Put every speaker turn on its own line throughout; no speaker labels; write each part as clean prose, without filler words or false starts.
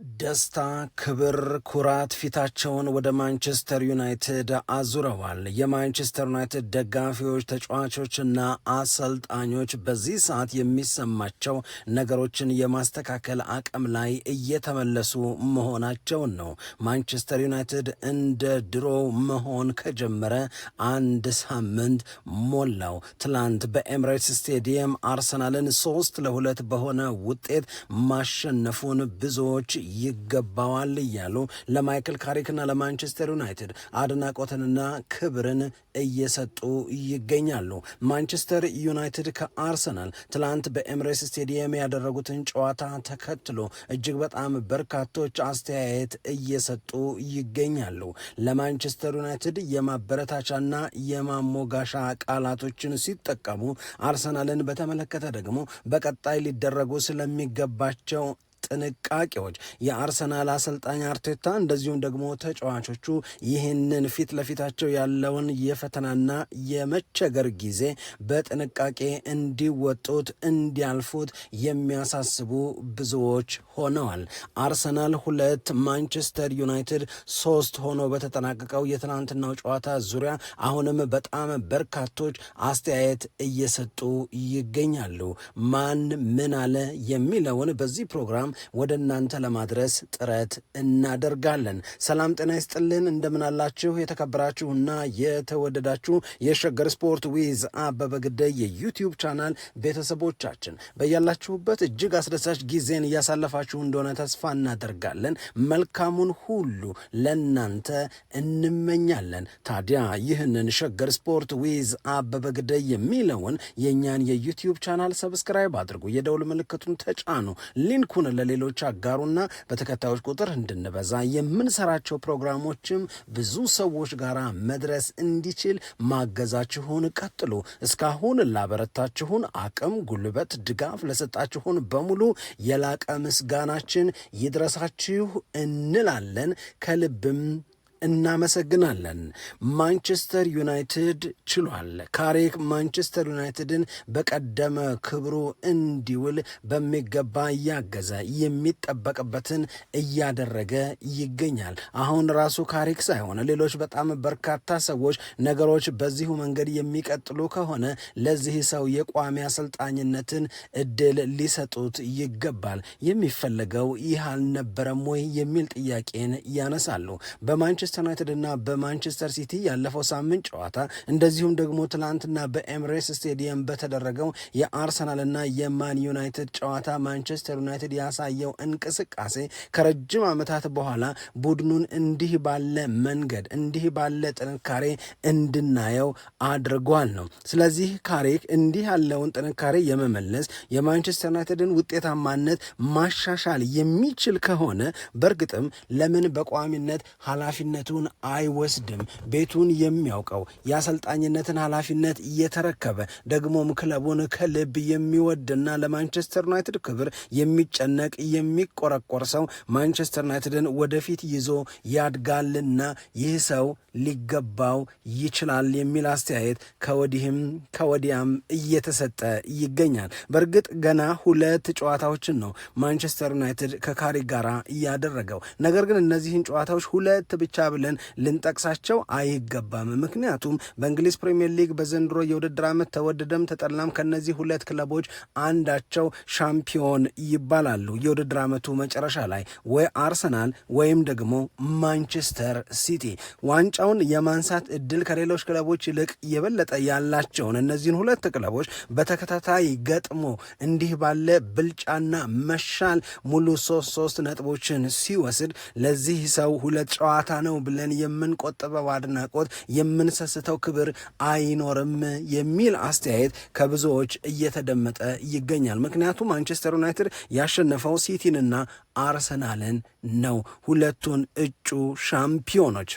ደስታ፣ ክብር፣ ኩራት ፊታቸውን ወደ ማንቸስተር ዩናይትድ አዙረዋል። የማንቸስተር ዩናይትድ ደጋፊዎች፣ ተጫዋቾችና አሰልጣኞች በዚህ ሰዓት የሚሰማቸው ነገሮችን የማስተካከል አቅም ላይ እየተመለሱ መሆናቸውን ነው። ማንቸስተር ዩናይትድ እንደ ድሮ መሆን ከጀመረ አንድ ሳምንት ሞላው። ትላንት በኤምሬትስ ስቴዲየም አርሰናልን 3-2 በሆነ ውጤት ማሸነፉን ብዙዎች ይገባዋል እያሉ ለማይክል ካሪክና ለማንቸስተር ዩናይትድ አድናቆትንና ክብርን እየሰጡ ይገኛሉ። ማንቸስተር ዩናይትድ ከአርሰናል ትላንት በኤምሬትስ ስቴዲየም ያደረጉትን ጨዋታ ተከትሎ እጅግ በጣም በርካቶች አስተያየት እየሰጡ ይገኛሉ። ለማንቸስተር ዩናይትድ የማበረታቻና የማሞጋሻ ቃላቶችን ሲጠቀሙ፣ አርሰናልን በተመለከተ ደግሞ በቀጣይ ሊደረጉ ስለሚገባቸው ጥንቃቄዎች የአርሰናል አሰልጣኝ አርቴታ እንደዚሁም ደግሞ ተጫዋቾቹ ይህንን ፊት ለፊታቸው ያለውን የፈተናና የመቸገር ጊዜ በጥንቃቄ እንዲወጡት እንዲያልፉት የሚያሳስቡ ብዙዎች ሆነዋል። አርሰናል 2 ማንቸስተር ዩናይትድ 3 ሆኖ በተጠናቀቀው የትናንትናው ጨዋታ ዙሪያ አሁንም በጣም በርካቶች አስተያየት እየሰጡ ይገኛሉ። ማን ምን አለ የሚለውን በዚህ ፕሮግራም ወደ እናንተ ለማድረስ ጥረት እናደርጋለን። ሰላም ጤና ይስጥልን፣ እንደምናላችሁ የተከበራችሁና የተወደዳችሁ የሸገር ስፖርት ዊዝ አበበ ግደይ የዩቲዩብ ቻናል ቤተሰቦቻችን በያላችሁበት እጅግ አስደሳች ጊዜን እያሳለፋችሁ እንደሆነ ተስፋ እናደርጋለን። መልካሙን ሁሉ ለናንተ እንመኛለን። ታዲያ ይህንን ሸገር ስፖርት ዊዝ አበበ ግደይ የሚለውን የእኛን የዩቲዩብ ቻናል ሰብስክራይብ አድርጉ፣ የደውል ምልክቱን ተጫኑ፣ ሊንኩን ለሌሎች አጋሩና በተከታዮች ቁጥር እንድንበዛ የምንሰራቸው ፕሮግራሞችም ብዙ ሰዎች ጋር መድረስ እንዲችል ማገዛችሁን ቀጥሉ። እስካሁን ላበረታችሁን አቅም፣ ጉልበት፣ ድጋፍ ለሰጣችሁን በሙሉ የላቀ ምስጋናችን ይድረሳችሁ እንላለን። ከልብም እናመሰግናለን። ማንቸስተር ዩናይትድ ችሏል። ካሪክ ማንቸስተር ዩናይትድን በቀደመ ክብሩ እንዲውል በሚገባ እያገዘ የሚጠበቅበትን እያደረገ ይገኛል። አሁን ራሱ ካሪክ ሳይሆን ሌሎች በጣም በርካታ ሰዎች ነገሮች በዚሁ መንገድ የሚቀጥሉ ከሆነ ለዚህ ሰው የቋሚ አሰልጣኝነትን እድል ሊሰጡት ይገባል። የሚፈለገው ይህ አልነበረም ወይ የሚል ጥያቄን ያነሳሉ። በማንቸስተር ዩናይትድ እና በማንቸስተር ሲቲ ያለፈው ሳምንት ጨዋታ እንደዚሁም ደግሞ ትላንትና በኤምሬትስ ስቴዲየም በተደረገው የአርሰናልና የማን ዩናይትድ ጨዋታ ማንቸስተር ዩናይትድ ያሳየው እንቅስቃሴ ከረጅም ዓመታት በኋላ ቡድኑን እንዲህ ባለ መንገድ እንዲህ ባለ ጥንካሬ እንድናየው አድርጓል ነው። ስለዚህ ካሪክ እንዲህ ያለውን ጥንካሬ የመመለስ የማንቸስተር ዩናይትድን ውጤታማነት ማሻሻል የሚችል ከሆነ በእርግጥም ለምን በቋሚነት ኃላፊነቱን አይወስድም? ቤቱን የሚያውቀው የአሰልጣኝነትን ኃላፊነት እየተረከበ ደግሞም ክለቡን ከልብ የሚወድና ለማንቸስተር ዩናይትድ ክብር የሚጨነቅ የሚቆረቆር ሰው ማንቸስተር ዩናይትድን ወደፊት ይዞ ያድጋልና ይህ ሰው ሊገባው ይችላል የሚል አስተያየት ከወዲህም ከወዲያም እየተሰጠ ይገኛል። በእርግጥ ገና 2 ጨዋታዎችን ነው ማንቸስተር ዩናይትድ ከካሪክ ጋር እያደረገው። ነገር ግን እነዚህን ጨዋታዎች 2 ብቻ ብለን ልንጠቅሳቸው አይገባም። ምክንያቱም በእንግሊዝ ፕሪሚየር ሊግ በዘንድሮ የውድድር ዓመት ተወደደም ተጠላም ከነዚህ 2 ክለቦች አንዳቸው ሻምፒዮን ይባላሉ። የውድድር ዓመቱ መጨረሻ ላይ ወይ አርሰናል ወይም ደግሞ ማንቸስተር ሲቲ ዋንጫውን የማንሳት እድል ከሌሎች ክለቦች ይልቅ የበለጠ ያላቸውን እነዚህን 2 ክለቦች በተከታታይ ገጥሞ እንዲህ ባለ ብልጫና መሻል ሙሉ 3 ነጥቦችን ሲወስድ ለዚህ ሰው 2 ጨዋታ ነው ብለን የምንቆጥበው አድናቆት የምንሰስተው ክብር አይኖርም የሚል አስተያየት ከብዙዎች እየተደመጠ ይገኛል። ምክንያቱም ማንቸስተር ዩናይትድ ያሸነፈው ሲቲንና አርሰናልን ነው፣ 2ቱን እጩ ሻምፒዮኖች።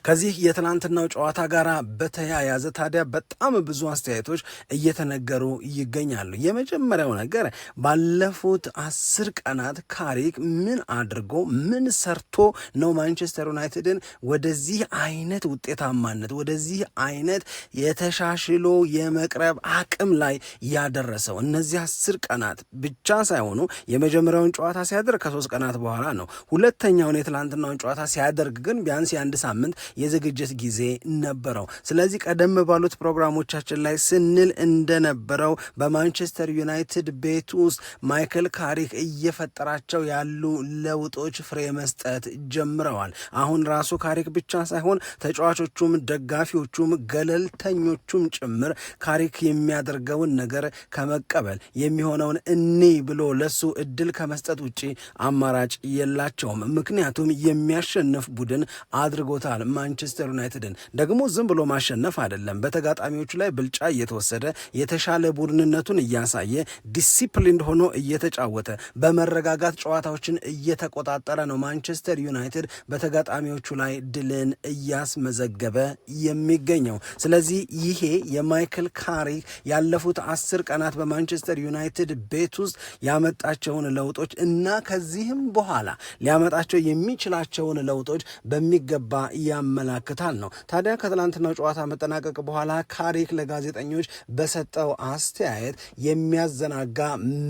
ከዚህ የትናንትናው ጨዋታ ጋር በተያያዘ ታዲያ በጣም ብዙ አስተያየቶች እየተነገሩ ይገኛሉ። የመጀመሪያው ነገር ባለፉት 10 ቀናት ካሪክ ምን አድርጎ ምን ሰርቶ ነው ማንቸስተር ዩናይትድን ወደዚህ አይነት ውጤታማነት ወደዚህ አይነት የተሻሽሎ የመቅረብ አቅም ላይ ያደረሰው? እነዚህ 10 ቀናት ብቻ ሳይሆኑ የመጀመሪያውን ጨዋታ ሲያደርግ ከ3 ቀናት በኋላ ነው። ሁለተኛውን የትናንትናውን ጨዋታ ሲያደርግ ግን ቢያንስ የአንድ ሳምንት የዝግጅት ጊዜ ነበረው። ስለዚህ ቀደም ባሉት ፕሮግራሞቻችን ላይ ስንል እንደነበረው በማንቸስተር ዩናይትድ ቤት ውስጥ ማይክል ካሪክ እየፈጠራቸው ያሉ ለውጦች ፍሬ መስጠት ጀምረዋል። አሁን ራሱ ካሪክ ብቻ ሳይሆን ተጫዋቾቹም ደጋፊዎቹም ገለልተኞቹም ጭምር ካሪክ የሚያደርገውን ነገር ከመቀበል የሚሆነውን እኔ ብሎ ለሱ እድል ከመስጠት ውጪ አማራጭ የላቸውም። ምክንያቱም የሚያሸንፍ ቡድን አድርጎታል ማንቸስተር ዩናይትድን። ደግሞ ዝም ብሎ ማሸነፍ አይደለም፣ በተጋጣሚዎቹ ላይ ብልጫ እየተወሰደ የተሻለ ቡድንነቱን እያሳየ ዲሲፕሊንድ ሆኖ እየተጫወተ በመረጋጋት ጨዋታዎችን እየተቆጣጠረ ነው ማንቸስተር ዩናይትድ በተጋጣሚዎቹ ላይ ድልን እያስመዘገበ የሚገኘው። ስለዚህ ይሄ የማይክል ካሪክ ያለፉት 10 ቀናት በማንቸስተር ዩናይትድ ቤት ውስጥ ያመጣቸውን ለውጦች እና ከዚህም በኋላ ሊያመጣቸው የሚችላቸውን ለውጦች በሚገባ ያመላክታል ነው። ታዲያ ከትላንትናው ጨዋታ መጠናቀቅ በኋላ ካሪክ ለጋዜጠኞች በሰጠው አስተያየት የሚያዘናጋ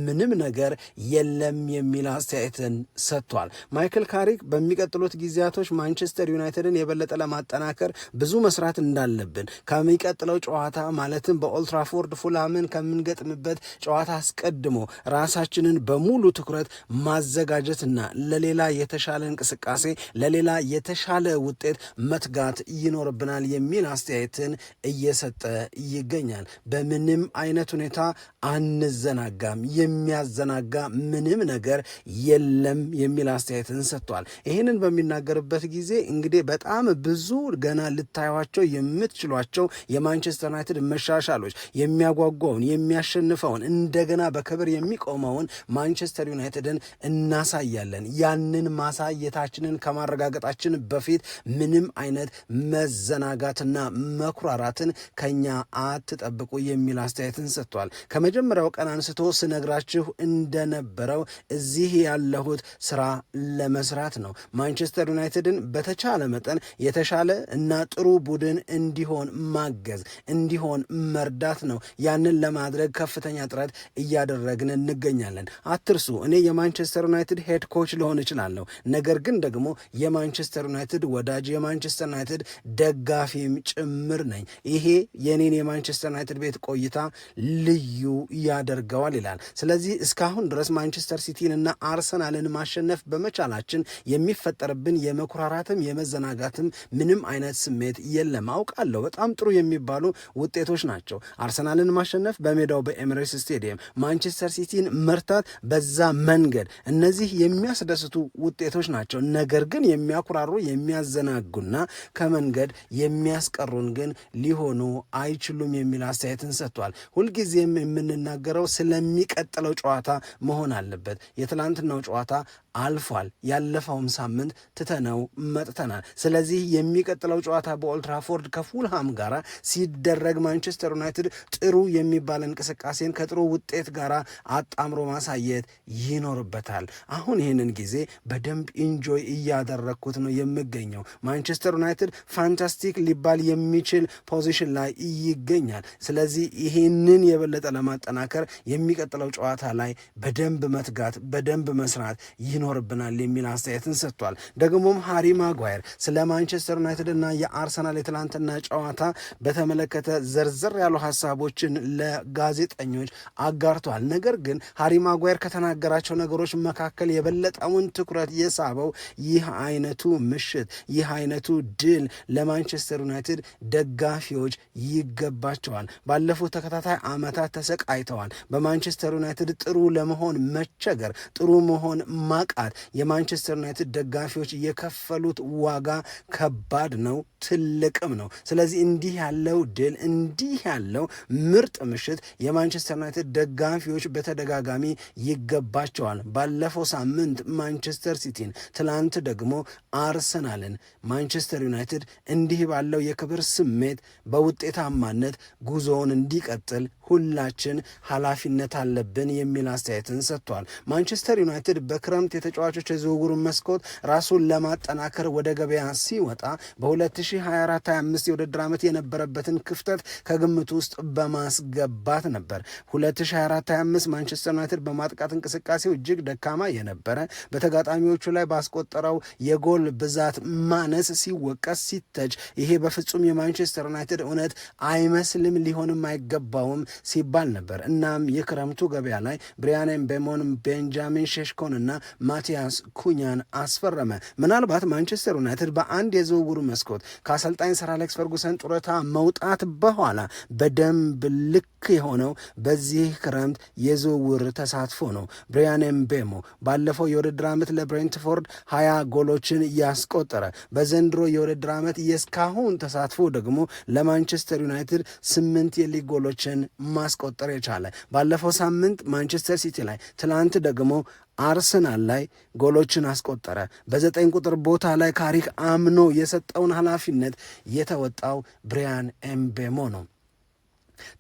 ምንም ነገር የለም የሚል አስተያየትን ሰጥቷል። ማይክል ካሪክ በሚቀጥሉት ጊዜያቶች ማንቸስተር ዩናይትድን የበለጠ ለማጠናከር ብዙ መስራት እንዳለብን ከሚቀጥለው ጨዋታ ማለትም በኦልትራፎርድ ፉላምን ከምንገጥምበት ጨዋታ አስቀድሞ ራሳችንን በሙሉ ትኩረት ማዘጋጀትና ለሌላ የተሻለ እንቅስቃሴ ለሌላ የተሻለ ውጤት መትጋት ይኖርብናል የሚል አስተያየትን እየሰጠ ይገኛል። በምንም አይነት ሁኔታ አንዘናጋም፣ የሚያዘናጋ ምንም ነገር የለም የሚል አስተያየትን ሰጥቷል። ይህንን በሚናገርበት ጊዜ እንግዲህ በጣም ብዙ ገና ልታዩቸው የምትችሏቸው የማንቸስተር ዩናይትድ መሻሻሎች የሚያጓጓውን የሚያሸንፈውን እንደገና በክብር የሚቆመውን ማንቸስተር ዩናይትድን እናሳያለን። ያንን ማሳየታችንን ከማረጋገጣችን በፊት ምንም አይነት መዘናጋትና መኩራራትን ከኛ አትጠብቁ የሚል አስተያየትን ሰጥቷል። ከመጀመሪያው ቀን አንስቶ ስነግራችሁ እንደነበረው እዚህ ያለሁት ስራ ለመስራት ነው። ማንቸስተር ዩናይትድን በተቻለ መጠን የተሻለ እና ጥሩ ቡድን እንዲሆን ማገዝ እንዲሆን መርዳት ነው። ያንን ለማድረግ ከፍተኛ ጥረት እያደረግን እንገኛለን። አትርሱ፣ እኔ የማንቸስተር ዩናይትድ ሄድ ኮች ልሆን እችላለሁ። ነገር ግን ደግሞ የማንቸስተር ዩናይትድ ወዳጅ የማንቸስተር ዩናይትድ ደጋፊም ጭምር ነኝ። ይሄ የኔን የማንቸስተር ዩናይትድ ቤት ቆይታ ልዩ ያደርገዋል ይላል። ስለዚህ እስካሁን ድረስ ማንቸስተር ሲቲን እና አርሰናልን ማሸነፍ በመቻላችን የሚፈጠርብን የመኩራራትም የመዘናጋትም ምንም አይነት ስሜት የለም። አውቃለሁ በጣም ጥሩ የሚባሉ ውጤቶች ናቸው። አርሰናልን ማሸነፍ በሜዳው በኤሚሬትስ ስቴዲየም፣ ማንቸስተር ሲቲን መርታት በዛ መንገድ፣ እነዚህ የሚያስደስቱ ውጤቶች ናቸው። ነገር ግን የሚያኩራሩ የሚያዘናጉና ከመንገድ የሚያስቀሩን ግን ሊሆኑ አይችሉም የሚል አስተያየትን ሰጥቷል። ሁልጊዜም የምንናገረው ስለሚቀጥለው ጨዋታ መሆን አለበት። የትላንትናው ጨዋታ አልፏል። ያለፈውም ሳምንት ትተነው መጥተናል። ስለዚህ የሚቀጥለው ጨዋታ በኦልትራፎርድ ከፉልሃም ጋር ሲደረግ ማንቸስተር ዩናይትድ ጥሩ የሚባል እንቅስቃሴን ከጥሩ ውጤት ጋር አጣምሮ ማሳየት ይኖርበታል። አሁን ይህንን ጊዜ በደንብ ኢንጆይ እያደረግኩት ነው የምገኘው። ማንቸስተር ዩናይትድ ፋንታስቲክ ሊባል የሚችል ፖዚሽን ላይ ይገኛል። ስለዚህ ይህንን የበለጠ ለማጠናከር የሚቀጥለው ጨዋታ ላይ በደንብ መትጋት በደንብ መስራት ይኖርብናል የሚል አስተያየትን ሰጥቷል። ደግሞም ሃሪ ማጓየር ስለ ማንቸስተር ዩናይትድ እና የአርሰናል የትላንትና ጨዋታ በተመለከተ ዘርዘር ያሉ ሀሳቦችን ለጋዜጠኞች አጋርቷል። ነገር ግን ሃሪ ማጓየር ከተናገራቸው ነገሮች መካከል የበለጠውን ትኩረት የሳበው ይህ አይነቱ ምሽት ይህ አይነቱ ድል ለማንቸስተር ዩናይትድ ደጋፊዎች ይገባቸዋል። ባለፉት ተከታታይ ዓመታት ተሰቃይተዋል። በማንቸስተር ዩናይትድ ጥሩ ለመሆን መቸገር፣ ጥሩ መሆን ማቃት የማንቸስተር ዩናይትድ ደጋፊዎች የከፈሉት ዋጋ ከባድ ነው፣ ትልቅም ነው። ስለዚህ እንዲህ ያለው ድል እንዲህ ያለው ምርጥ ምሽት የማንቸስተር ዩናይትድ ደጋፊዎች በተደጋጋሚ ይገባቸዋል። ባለፈው ሳምንት ማንቸስተር ሲቲን፣ ትላንት ደግሞ አርሰናልን ማንቸስተር ዩናይትድ እንዲህ ባለው የክብር ስሜት በውጤታማነት ጉዞውን እንዲቀጥል ሁላችን ኃላፊነት አለብን የሚል አስተያየትን ሰጥቷል። ማንቸስተር ዩናይትድ በክረምት የተጫዋቾች የዝውውር መስኮት ራሱን ለማጠናከር ወደ ገበያ ሲወጣ በ2024/25 የውድድር ዓመት የነበረበትን ክፍተት ከግምት ውስጥ በማስገባት ነበር። 2024/25 ማንቸስተር ዩናይትድ በማጥቃት እንቅስቃሴው እጅግ ደካማ የነበረ፣ በተጋጣሚዎቹ ላይ ባስቆጠረው የጎል ብዛት ማነስ ሲወቀስ ሲተች፣ ይሄ በፍጹም የማንቸስተር ዩናይትድ እውነት አይመስልም፣ ሊሆንም አይገባውም ሲባል ነበር። እናም የክረምቱ ገበያ ላይ ብሪያን ምቤሞን፣ ቤንጃሚን ሼሽኮን እና ማቲያስ ኩኛን አስፈረመ። ምናልባት ማንቸስተር ዩናይትድ በአንድ የዝውውሩ መስኮት ከአሰልጣኝ ሰር አሌክስ ፈርጉሰን ጡረታ መውጣት በኋላ በደንብ ልክ የሆነው በዚህ ክረምት የዝውውር ተሳትፎ ነው። ብሪያን ምቤሞ ባለፈው የውድድር ዓመት ለብሬንትፎርድ 20 ጎሎችን ያስቆጠረ፣ በዘንድሮ የውድድር ዓመት የእስካሁን ተሳትፎ ደግሞ ለማንቸስተር ዩናይትድ 8 የሊግ ጎሎችን ማስቆጠር የቻለ፣ ባለፈው ሳምንት ማንቸስተር ሲቲ ላይ፣ ትላንት ደግሞ አርሰናል ላይ ጎሎችን አስቆጠረ። በ9 ቁጥር ቦታ ላይ ካሪክ አምኖ የሰጠውን ኃላፊነት የተወጣው ብሪያን ምቤሞ ነው።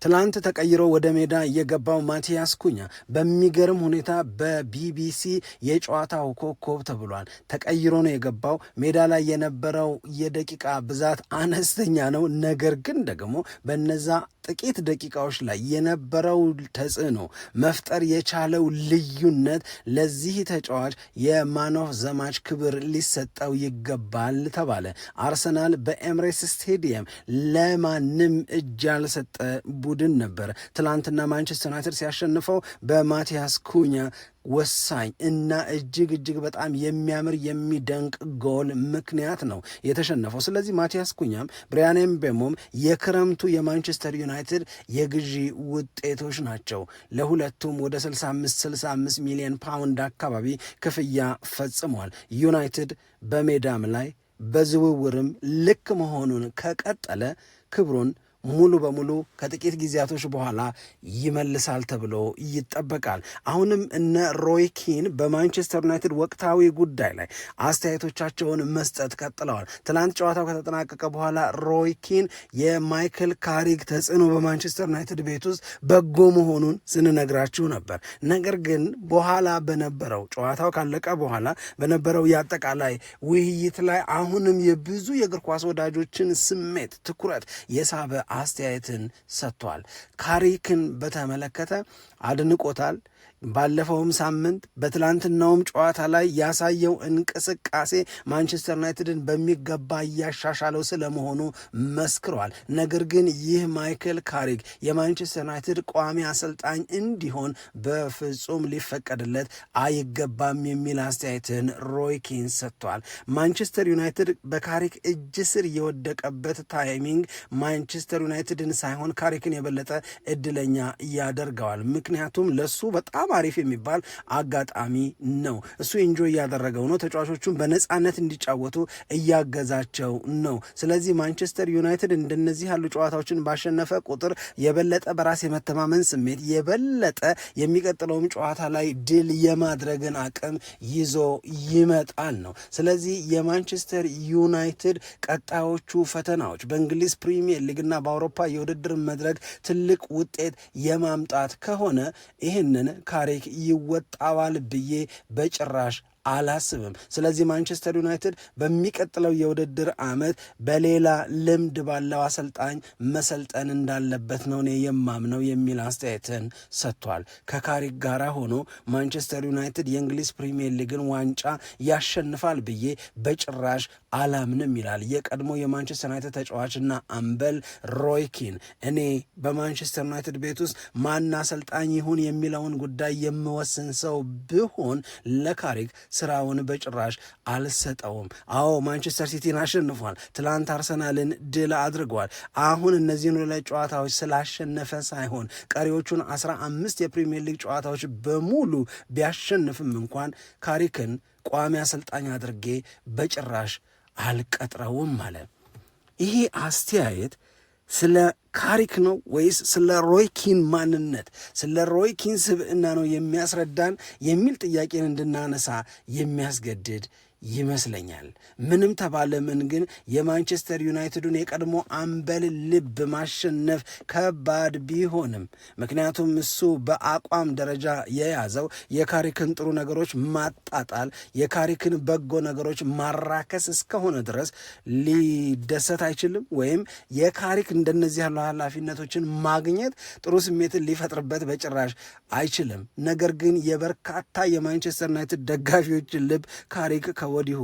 ትላንት ተቀይሮ ወደ ሜዳ የገባው ማቲያስ ኩኛ በሚገርም ሁኔታ በቢቢሲ የጨዋታው ኮከብ ተብሏል። ተቀይሮ ነው የገባው። ሜዳ ላይ የነበረው የደቂቃ ብዛት አነስተኛ ነው። ነገር ግን ደግሞ በነዛ ጥቂት ደቂቃዎች ላይ የነበረው ተጽዕኖ መፍጠር የቻለው ልዩነት ለዚህ ተጫዋች የማን ኦፍ ዘ ማች ክብር ሊሰጠው ይገባል ተባለ። አርሰናል በኤምሬትስ ስቴዲየም ለማንም እጅ ያልሰጠ ቡድን ነበር። ትላንትና ማንቸስተር ዩናይትድ ሲያሸንፈው በማቲያስ ኩኛ ወሳኝ እና እጅግ በጣም የሚያምር የሚደንቅ ጎል ምክንያት ነው የተሸነፈው። ስለዚህ ማቲያስ ኩኛም ብሪያን ምቤሞም የክረምቱ የማንቸስተር ዩናይትድ የግዢ ውጤቶች ናቸው። ለሁለቱም ወደ 65 ሚሊዮን ፓውንድ አካባቢ ክፍያ ፈጽሟል። ዩናይትድ በሜዳም ላይ በዝውውርም ልክ መሆኑን ከቀጠለ ክብሩን ሙሉ በሙሉ ከጥቂት ጊዜያቶች በኋላ ይመልሳል ተብሎ ይጠበቃል። አሁንም እነ ሮይ ኪን በማንቸስተር ዩናይትድ ወቅታዊ ጉዳይ ላይ አስተያየቶቻቸውን መስጠት ቀጥለዋል። ትናንት ጨዋታው ከተጠናቀቀ በኋላ ሮይ ኪን የማይክል ካሪክ ተጽዕኖ በማንቸስተር ዩናይትድ ቤት ውስጥ በጎ መሆኑን ስንነግራችሁ ነበር። ነገር ግን በኋላ በነበረው ጨዋታው ካለቀ በኋላ በነበረው የአጠቃላይ ውይይት ላይ አሁንም የብዙ የእግር ኳስ ወዳጆችን ስሜት ትኩረት የሳበ አስተያየትን ሰጥቷል። ካሪክን በተመለከተ አድንቆታል። ባለፈውም ሳምንት በትላንትናውም ጨዋታ ላይ ያሳየው እንቅስቃሴ ማንቸስተር ዩናይትድን በሚገባ እያሻሻለው ስለመሆኑ መስክሯል። ነገር ግን ይህ ማይክል ካሪክ የማንቸስተር ዩናይትድ ቋሚ አሰልጣኝ እንዲሆን በፍጹም ሊፈቀድለት አይገባም የሚል አስተያየትን ሮይ ኪን ሰጥቷል። ማንቸስተር ዩናይትድ በካሪክ እጅ ስር የወደቀበት ታይሚንግ ማንቸስተር ዩናይትድን ሳይሆን ካሪክን የበለጠ እድለኛ ያደርገዋል። ምክንያቱም ለሱ በጣም አሪፍ የሚባል አጋጣሚ ነው። እሱ ኢንጆይ እያደረገው ነው። ተጫዋቾቹን በነፃነት እንዲጫወቱ እያገዛቸው ነው። ስለዚህ ማንቸስተር ዩናይትድ እንደነዚህ ያሉ ጨዋታዎችን ባሸነፈ ቁጥር የበለጠ በራስ የመተማመን ስሜት፣ የበለጠ የሚቀጥለውም ጨዋታ ላይ ድል የማድረግን አቅም ይዞ ይመጣል ነው። ስለዚህ የማንቸስተር ዩናይትድ ቀጣዮቹ ፈተናዎች በእንግሊዝ ፕሪሚየር ሊግና በአውሮፓ የውድድር መድረክ ትልቅ ውጤት የማምጣት ከሆነ ይህንን ካሪክ ይወጣዋል ብዬ በጭራሽ አላስብም። ስለዚህ ማንቸስተር ዩናይትድ በሚቀጥለው የውድድር ዓመት በሌላ ልምድ ባለው አሰልጣኝ መሰልጠን እንዳለበት ነው እኔ የማምነው የሚል አስተያየትን ሰጥቷል። ከካሪክ ጋር ሆኖ ማንቸስተር ዩናይትድ የእንግሊዝ ፕሪሚየር ሊግን ዋንጫ ያሸንፋል ብዬ በጭራሽ አላምንም ይላል የቀድሞ የማንቸስተር ዩናይትድ ተጫዋችና አምበል ሮይ ኪን። እኔ በማንቸስተር ዩናይትድ ቤት ውስጥ ማን አሰልጣኝ ይሁን የሚለውን ጉዳይ የምወስን ሰው ብሆን ለካሪክ ስራውን በጭራሽ አልሰጠውም። አዎ ማንቸስተር ሲቲን አሸንፏል። ትላንት አርሰናልን ድል አድርጓል። አሁን እነዚህን ሁለት ጨዋታዎች ስላሸነፈ ሳይሆን ቀሪዎቹን 15 የፕሪሚየር ሊግ ጨዋታዎች በሙሉ ቢያሸንፍም እንኳን ካሪክን ቋሚ አሰልጣኝ አድርጌ በጭራሽ አልቀጥረውም አለ። ይሄ አስተያየት ስለ ካሪክ ነው ወይስ ስለ ሮይ ኪን ማንነት ስለ ሮይ ኪን ስብዕና ነው የሚያስረዳን የሚል ጥያቄን እንድናነሳ የሚያስገድድ ይመስለኛል። ምንም ተባለ ምን ግን የማንቸስተር ዩናይትዱን የቀድሞ አምበል ልብ ማሸነፍ ከባድ ቢሆንም ምክንያቱም እሱ በአቋም ደረጃ የያዘው የካሪክን ጥሩ ነገሮች ማጣጣል፣ የካሪክን በጎ ነገሮች ማራከስ እስከሆነ ድረስ ሊደሰት አይችልም። ወይም የካሪክ እንደነዚህ ያሉ ኃላፊነቶችን ማግኘት ጥሩ ስሜትን ሊፈጥርበት በጭራሽ አይችልም። ነገር ግን የበርካታ የማንቸስተር ዩናይትድ ደጋፊዎችን ልብ ካሪክ ወዲሁ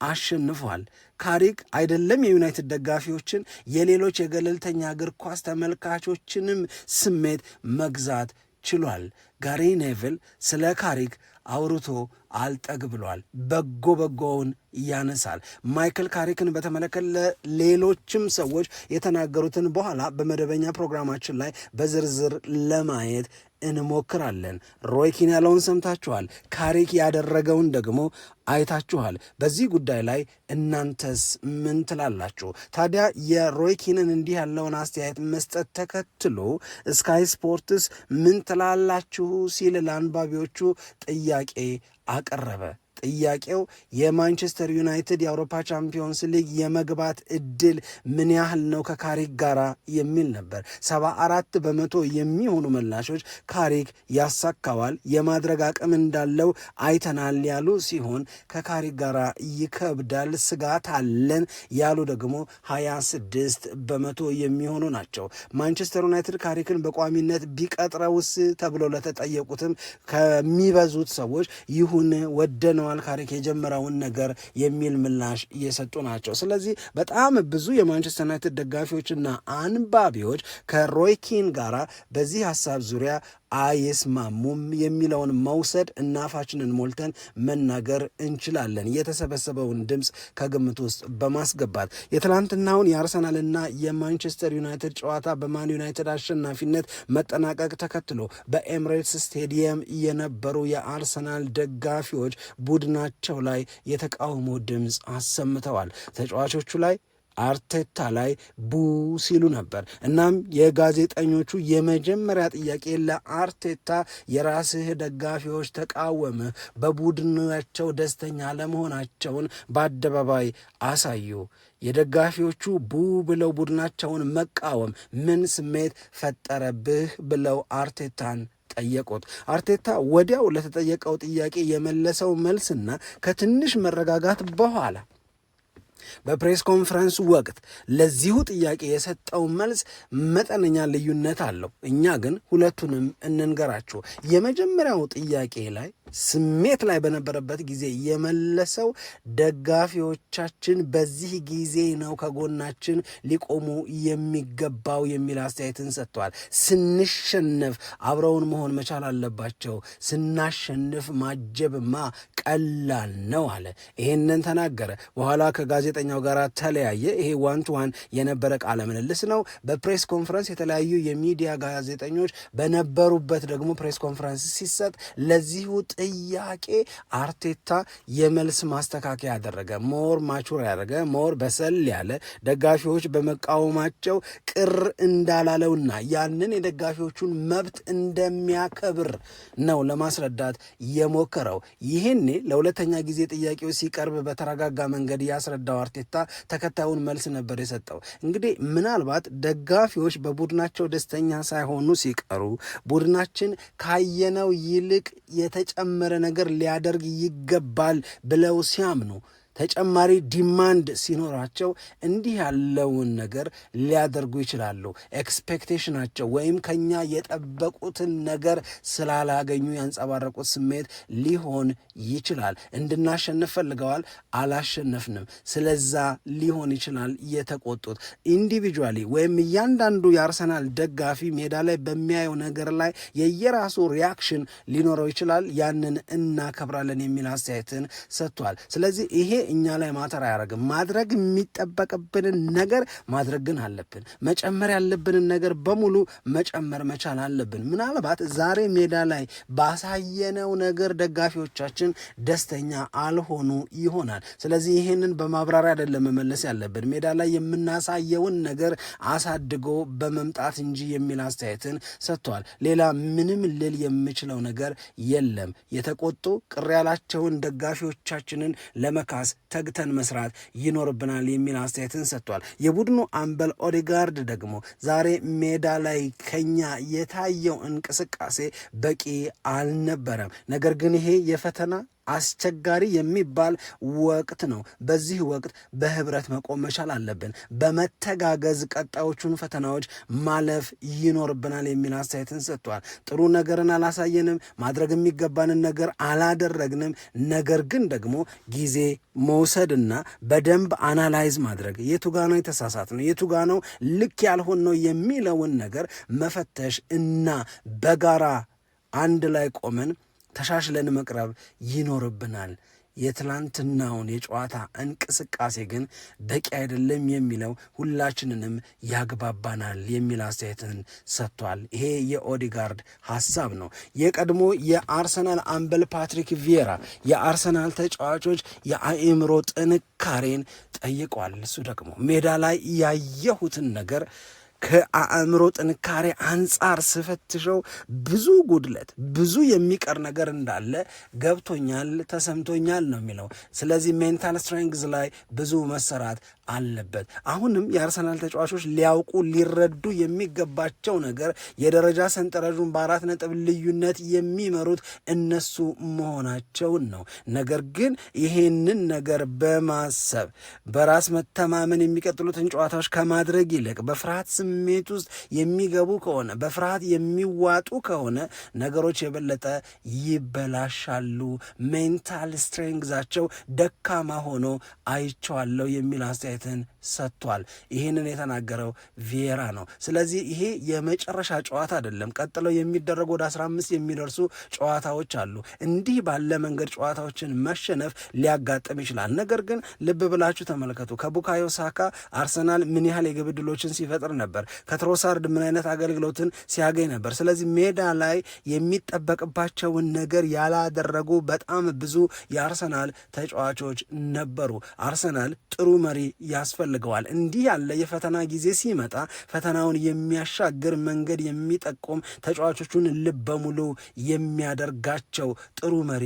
አሸንፏል። ካሪክ አይደለም የዩናይትድ ደጋፊዎችን የሌሎች የገለልተኛ እግር ኳስ ተመልካቾችንም ስሜት መግዛት ችሏል። ጋሪ ኔቭል ስለ ካሪክ አውርቶ አልጠግ ብሏል። በጎውን ያነሳል። ማይክል ካሪክን በተመለከተ ሌሎችም ሰዎች የተናገሩትን በኋላ በመደበኛ ፕሮግራማችን ላይ በዝርዝር ለማየት እንሞክራለን። ሮይ ኪን ያለውን ሰምታችኋል። ካሪክ ያደረገውን ደግሞ አይታችኋል። በዚህ ጉዳይ ላይ እናንተስ ምን ትላላችሁ? ታዲያ የሮይ ኪንን እንዲህ ያለውን አስተያየት መስጠት ተከትሎ ስካይ ስፖርትስ ምን ትላላችሁ ሲል ለአንባቢዎቹ ጥያቄ አቀረበ። ጥያቄው የማንቸስተር ዩናይትድ የአውሮፓ ቻምፒዮንስ ሊግ የመግባት እድል ምን ያህል ነው ከካሪክ ጋር የሚል ነበር። 74% የሚሆኑ ምላሾች ካሪክ ያሳካዋል፣ የማድረግ አቅም እንዳለው አይተናል ያሉ ሲሆን ከካሪክ ጋር ይከብዳል፣ ስጋት አለን ያሉ ደግሞ 26% የሚሆኑ ናቸው። ማንቸስተር ዩናይትድ ካሪክን በቋሚነት ቢቀጥረውስ ተብለው ለተጠየቁትም ከሚበዙት ሰዎች ይሁን ወደነዋል ካሪክ የጀመረውን ነገር የሚል ምላሽ እየሰጡ ናቸው። ስለዚህ በጣም ብዙ የማንቸስተር ዩናይትድ ደጋፊዎችና አንባቢዎች ከሮይ ኪን ጋር በዚህ ሀሳብ ዙሪያ አይስማሙም የሚለውን መውሰድ እና አፋችንን ሞልተን መናገር እንችላለን። የተሰበሰበውን ድምፅ ከግምት ውስጥ በማስገባት የትላንትናውን የአርሰናልና የማንቸስተር ዩናይትድ ጨዋታ በማን ዩናይትድ አሸናፊነት መጠናቀቅ ተከትሎ በኤምሬትስ ስቴዲየም የነበሩ የአርሰናል ደጋፊዎች ቡድናቸው ላይ የተቃውሞ ድምፅ አሰምተዋል። ተጫዋቾቹ ላይ አርቴታ ላይ ቡ ሲሉ ነበር። እናም የጋዜጠኞቹ የመጀመሪያ ጥያቄ ለአርቴታ የራስህ ደጋፊዎች ተቃወምህ፣ በቡድናቸው ደስተኛ ለመሆናቸውን በአደባባይ አሳዩ። የደጋፊዎቹ ቡ ብለው ቡድናቸውን መቃወም ምን ስሜት ፈጠረብህ ብለው አርቴታን ጠየቁት። አርቴታ ወዲያው ለተጠየቀው ጥያቄ የመለሰው መልስና ከትንሽ መረጋጋት በኋላ በፕሬስ ኮንፈረንስ ወቅት ለዚሁ ጥያቄ የሰጠው መልስ መጠነኛ ልዩነት አለው። እኛ ግን ሁለቱንም እንንገራችሁ። የመጀመሪያው ጥያቄ ላይ ስሜት ላይ በነበረበት ጊዜ የመለሰው ደጋፊዎቻችን በዚህ ጊዜ ነው ከጎናችን ሊቆሙ የሚገባው የሚል አስተያየትን ሰጥቷል። ስንሸነፍ አብረውን መሆን መቻል አለባቸው፣ ስናሸንፍ ማጀብማ ቀላል ነው አለ። ይሄንን ተናገረ። በኋላ ከጋዜጠኛው ጋር ተለያየ። ይሄ ዋን ቱ ዋን የነበረ ቃለ ምልልስ ነው። በፕሬስ ኮንፈረንስ የተለያዩ የሚዲያ ጋዜጠኞች በነበሩበት ደግሞ ፕሬስ ኮንፈረንስ ሲሰጥ ለዚሁ ጥያቄ አርቴታ የመልስ ማስተካከያ ያደረገ፣ ሞር ማቹር ያደረገ፣ ሞር በሰል ያለ ደጋፊዎች በመቃወማቸው ቅር እንዳላለውና ያንን የደጋፊዎቹን መብት እንደሚያከብር ነው ለማስረዳት የሞከረው። ይህኔ ለሁለተኛ ጊዜ ጥያቄው ሲቀርብ በተረጋጋ መንገድ ያስረዳው አርቴታ ተከታዩን መልስ ነበር የሰጠው። እንግዲህ ምናልባት ደጋፊዎች በቡድናቸው ደስተኛ ሳይሆኑ ሲቀሩ ቡድናችን ካየነው ይልቅ የተጨመረ ነገር ሊያደርግ ይገባል ብለው ሲያምኑ ተጨማሪ ዲማንድ ሲኖራቸው እንዲህ ያለውን ነገር ሊያደርጉ ይችላሉ። ኤክስፔክቴሽናቸው ወይም ከኛ የጠበቁትን ነገር ስላላገኙ ያንጸባረቁት ስሜት ሊሆን ይችላል። እንድናሸንፍ ፈልገዋል፣ አላሸነፍንም፣ ስለዛ ሊሆን ይችላል የተቆጡት። ኢንዲቪጁዋሊ ወይም እያንዳንዱ የአርሰናል ደጋፊ ሜዳ ላይ በሚያየው ነገር ላይ የየራሱ ሪያክሽን ሊኖረው ይችላል። ያንን እናከብራለን የሚል አስተያየትን ሰጥቷል። ስለዚህ ይሄ እኛ ላይ ማተር አያደርግም። ማድረግ የሚጠበቅብንን ነገር ማድረግ ግን አለብን። መጨመር ያለብንን ነገር በሙሉ መጨመር መቻል አለብን። ምናልባት ዛሬ ሜዳ ላይ ባሳየነው ነገር ደጋፊዎቻችን ደስተኛ አልሆኑ ይሆናል። ስለዚህ ይህንን በማብራሪያ አይደለም መመለስ ያለብን፣ ሜዳ ላይ የምናሳየውን ነገር አሳድጎ በመምጣት እንጂ የሚል አስተያየትን ሰጥቷል። ሌላ ምንም ልል የምችለው ነገር የለም። የተቆጡ ቅር ያላቸውን ደጋፊዎቻችንን ለመካስ ተግተን መስራት ይኖርብናል የሚል አስተያየትን ሰጥቷል። የቡድኑ አምበል ኦዴጋርድ ደግሞ ዛሬ ሜዳ ላይ ከኛ የታየው እንቅስቃሴ በቂ አልነበረም፣ ነገር ግን ይሄ የፈተና አስቸጋሪ የሚባል ወቅት ነው። በዚህ ወቅት በህብረት መቆም መቻል አለብን። በመተጋገዝ ቀጣዮቹን ፈተናዎች ማለፍ ይኖርብናል የሚል አስተያየትን ሰጥቷል። ጥሩ ነገርን አላሳየንም፣ ማድረግ የሚገባንን ነገር አላደረግንም። ነገር ግን ደግሞ ጊዜ መውሰድና በደንብ አናላይዝ ማድረግ የቱጋ ነው የተሳሳት ነው የቱጋ ነው ልክ ያልሆን ነው የሚለውን ነገር መፈተሽ እና በጋራ አንድ ላይ ቆመን ተሻሽለን መቅረብ ይኖርብናል። የትላንትናውን የጨዋታ እንቅስቃሴ ግን በቂ አይደለም የሚለው ሁላችንንም ያግባባናል የሚል አስተያየትን ሰጥቷል። ይሄ የኦዴጋርድ ሐሳብ ነው። የቀድሞ የአርሰናል አምበል ፓትሪክ ቪዬራ የአርሰናል ተጫዋቾች የአእምሮ ጥንካሬን ጠይቋል። እሱ ደግሞ ሜዳ ላይ ያየሁትን ነገር ከአእምሮ ጥንካሬ አንጻር ስፈትሸው ብዙ ጉድለት፣ ብዙ የሚቀር ነገር እንዳለ ገብቶኛል፣ ተሰምቶኛል ነው የሚለው። ስለዚህ ሜንታል ስትሬንግዝ ላይ ብዙ መሰራት አለበት። አሁንም የአርሰናል ተጫዋቾች ሊያውቁ ሊረዱ የሚገባቸው ነገር የደረጃ ሰንጠረዡን በ4 ነጥብ ልዩነት የሚመሩት እነሱ መሆናቸውን ነው። ነገር ግን ይሄንን ነገር በማሰብ በራስ መተማመን የሚቀጥሉትን ጨዋታዎች ከማድረግ ይልቅ በፍርሃት ስሜት ውስጥ የሚገቡ ከሆነ በፍርሃት የሚዋጡ ከሆነ ነገሮች የበለጠ ይበላሻሉ። ሜንታል ስትሬንግዛቸው ደካማ ሆኖ አይቼዋለሁ የሚል አስተያየትን ሰጥቷል። ይህንን የተናገረው ቪዬራ ነው። ስለዚህ ይሄ የመጨረሻ ጨዋታ አይደለም። ቀጥለው የሚደረጉ ወደ 15 የሚደርሱ ጨዋታዎች አሉ። እንዲህ ባለ መንገድ ጨዋታዎችን መሸነፍ ሊያጋጥም ይችላል። ነገር ግን ልብ ብላችሁ ተመልከቱ። ከቡካዮ ሳካ አርሰናል ምን ያህል የግብ ዕድሎችን ሲፈጥር ነበር? ከትሮሳርድ ምን አይነት አገልግሎትን ሲያገኝ ነበር? ስለዚህ ሜዳ ላይ የሚጠበቅባቸውን ነገር ያላደረጉ በጣም ብዙ የአርሰናል ተጫዋቾች ነበሩ። አርሰናል ጥሩ መሪ ያስፈልገዋል። እንዲህ ያለ የፈተና ጊዜ ሲመጣ ፈተናውን የሚያሻግር መንገድ የሚጠቁም ተጫዋቾቹን ልብ በሙሉ የሚያደርጋቸው ጥሩ መሪ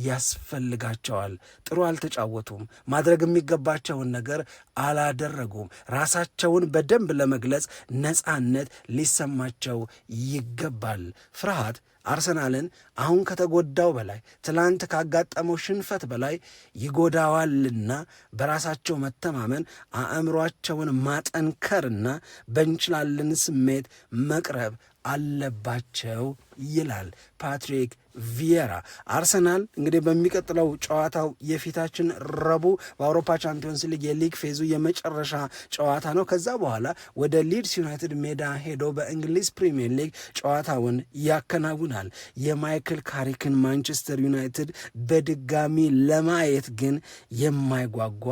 ያስፈልጋቸዋል። ጥሩ አልተጫወቱም። ማድረግ የሚገባቸውን ነገር አላደረጉም። ራሳቸውን በደንብ ለመግለጽ ነፃነት ሊሰማቸው ይገባል። ፍርሃት አርሰናልን አሁን ከተጎዳው በላይ ትላንት ካጋጠመው ሽንፈት በላይ ይጎዳዋልና በራሳቸው መተማመን አእምሯቸውን ማጠንከርና በእንችላለን ስሜት መቅረብ አለባቸው ይላል ፓትሪክ ቪዬራ። አርሰናል እንግዲህ በሚቀጥለው ጨዋታው የፊታችን ረቡዕ በአውሮፓ ቻምፒዮንስ ሊግ የሊግ ፌዙ የመጨረሻ ጨዋታ ነው። ከዛ በኋላ ወደ ሊድስ ዩናይትድ ሜዳ ሄዶ በእንግሊዝ ፕሪሚየር ሊግ ጨዋታውን ያከናውናል። የማይክል ካሪክን ማንቸስተር ዩናይትድ በድጋሚ ለማየት ግን የማይጓጓ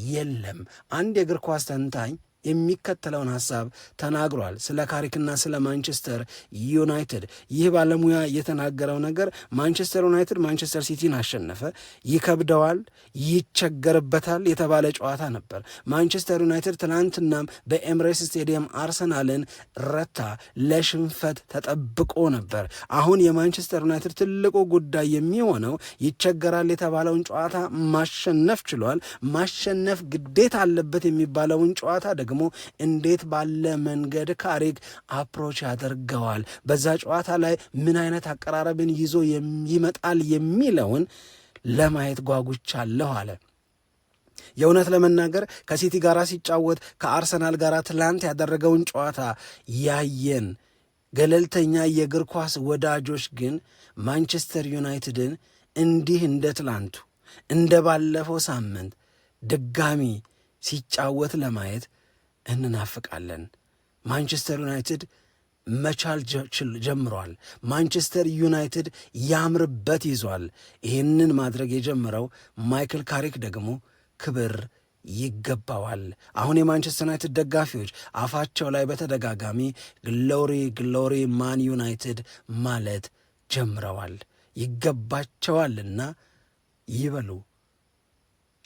የለም። አንድ የእግር ኳስ ተንታኝ የሚከተለውን ሐሳብ ተናግሯል ስለ ካሪክና ስለ ማንቸስተር ዩናይትድ። ይህ ባለሙያ የተናገረው ነገር ማንቸስተር ዩናይትድ ማንቸስተር ሲቲን አሸነፈ፣ ይከብደዋል፣ ይቸገርበታል የተባለ ጨዋታ ነበር። ማንቸስተር ዩናይትድ ትናንትናም በኤምሬትስ ስቴዲየም አርሰናልን ረታ፣ ለሽንፈት ተጠብቆ ነበር። አሁን የማንቸስተር ዩናይትድ ትልቁ ጉዳይ የሚሆነው ይቸገራል የተባለውን ጨዋታ ማሸነፍ ችሏል። ማሸነፍ ግዴታ አለበት የሚባለውን ጨዋታ ደግሞ እንዴት ባለ መንገድ ካሪክ አፕሮች ያደርገዋል፣ በዛ ጨዋታ ላይ ምን አይነት አቀራረብን ይዞ ይመጣል የሚለውን ለማየት ጓጉቻለሁ አለ። የእውነት ለመናገር ከሲቲ ጋር ሲጫወት ከአርሰናል ጋር ትላንት ያደረገውን ጨዋታ ያየን ገለልተኛ የእግር ኳስ ወዳጆች ግን ማንቸስተር ዩናይትድን እንዲህ እንደ ትላንቱ እንደ ባለፈው ሳምንት ድጋሚ ሲጫወት ለማየት እንናፍቃለን። ማንቸስተር ዩናይትድ መቻል ጀምሯል። ማንቸስተር ዩናይትድ ያምርበት ይዟል። ይህንን ማድረግ የጀመረው ማይክል ካሪክ ደግሞ ክብር ይገባዋል። አሁን የማንቸስተር ዩናይትድ ደጋፊዎች አፋቸው ላይ በተደጋጋሚ ግሎሪ ግሎሪ ማን ዩናይትድ ማለት ጀምረዋል። ይገባቸዋልና ይበሉ።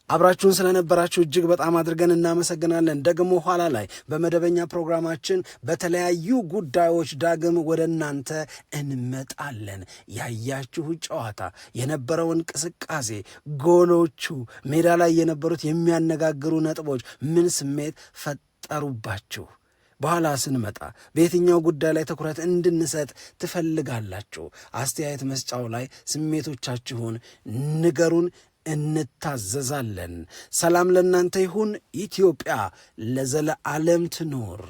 አብራችሁን ስለነበራችሁ እጅግ በጣም አድርገን እናመሰግናለን። ደግሞ ኋላ ላይ በመደበኛ ፕሮግራማችን በተለያዩ ጉዳዮች ዳግም ወደ እናንተ እንመጣለን። ያያችሁ ጨዋታ፣ የነበረው እንቅስቃሴ፣ ጎሎቹ፣ ሜዳ ላይ የነበሩት የሚያነጋግሩ ነጥቦች ምን ስሜት ፈጠሩባችሁ? በኋላ ስንመጣ በየትኛው ጉዳይ ላይ ትኩረት እንድንሰጥ ትፈልጋላችሁ? አስተያየት መስጫው ላይ ስሜቶቻችሁን ንገሩን፣ እንታዘዛለን። ሰላም ለእናንተ ይሁን። ኢትዮጵያ ለዘለዓለም ትኖር።